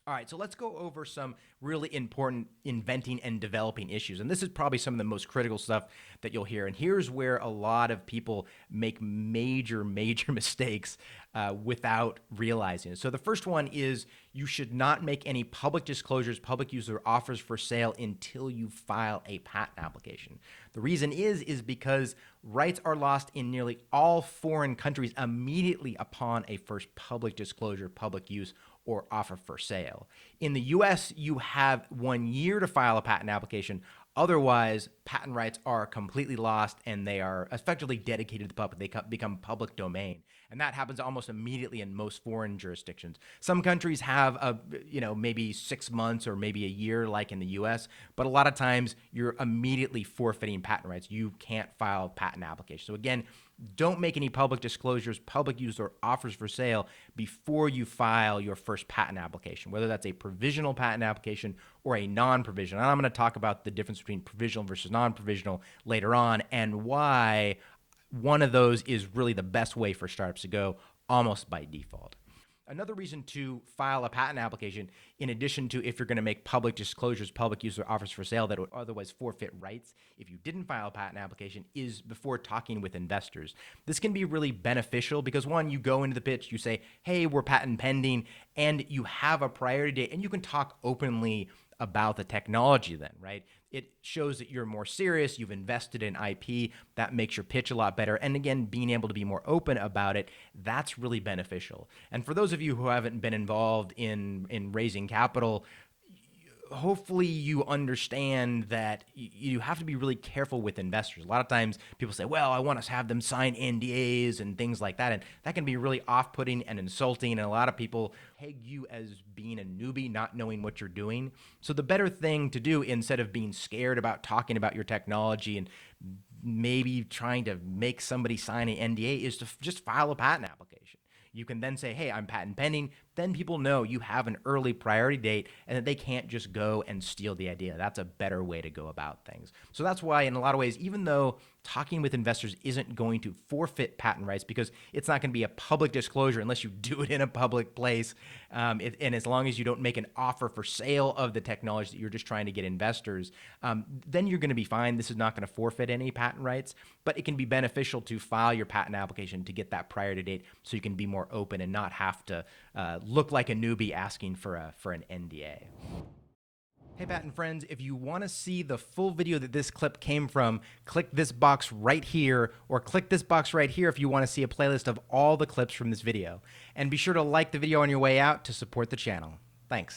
All right, so let's go over some really important inventing and developing issues. And this is probably some of the most critical stuff that you'll hear. And here's where a lot of people make major mistakes without realizing it. So the first one is you should not make any public disclosures, public use, or offers for sale until you file a patent application. The reason is because rights are lost in nearly all foreign countries immediately upon a first public disclosure, public use, or offer for sale. In the US, you have 1 year to file a patent application. Otherwise, patent rights are completely lost and they are effectively dedicated to the public. They become public domain. And that happens almost immediately in most foreign jurisdictions. Some countries have maybe 6 months or maybe a year like in the US, but a lot of times you're immediately forfeiting patent rights. You can't file a patent application. So again, don't make any public disclosures, public use, or offers for sale before you file your first patent application, whether that's a provisional patent application or a non-provisional. And I'm going to talk about the difference between provisional versus non-provisional later on and why one of those is really the best way for startups to go almost by default. Another reason to file a patent application, in addition to if you're going to make public disclosures, public use, or offers for sale that would otherwise forfeit rights if you didn't file a patent application, is before talking with investors. This can be really beneficial because, one, you go into the pitch, you say, hey, we're patent pending, and you have a priority date, and you can talk openly about the technology then, right? It shows that you're more serious, you've invested in IP, that makes your pitch a lot better. And again, being able to be more open about it, that's really beneficial. And for those of you who haven't been involved in raising capital, hopefully you understand that you have to be really careful with investors. A lot of times people say, well, I want to have them sign NDAs and things like that. And that can be really off-putting and insulting. And a lot of people peg you as being a newbie, not knowing what you're doing. So the better thing to do, instead of being scared about talking about your technology and maybe trying to make somebody sign an NDA, is to just file a patent application. You can then say, hey, I'm patent pending. Then people know you have an early priority date and that they can't just go and steal the idea. That's a better way to go about things. So that's why, in a lot of ways, even though talking with investors isn't going to forfeit patent rights because it's not going to be a public disclosure unless you do it in a public place, and as long as you don't make an offer for sale of the technology that you're just trying to get investors, then you're going to be fine. This is not going to forfeit any patent rights, but it can be beneficial to file your patent application to get that priority date so you can be more open and not have to look like a newbie asking for an NDA. Hey, patent friends, if you want to see the full video that this clip came from, click this box right here, or click this box right here if you want to see a playlist of all the clips from this video. And be sure to like the video on your way out to support the channel. Thanks.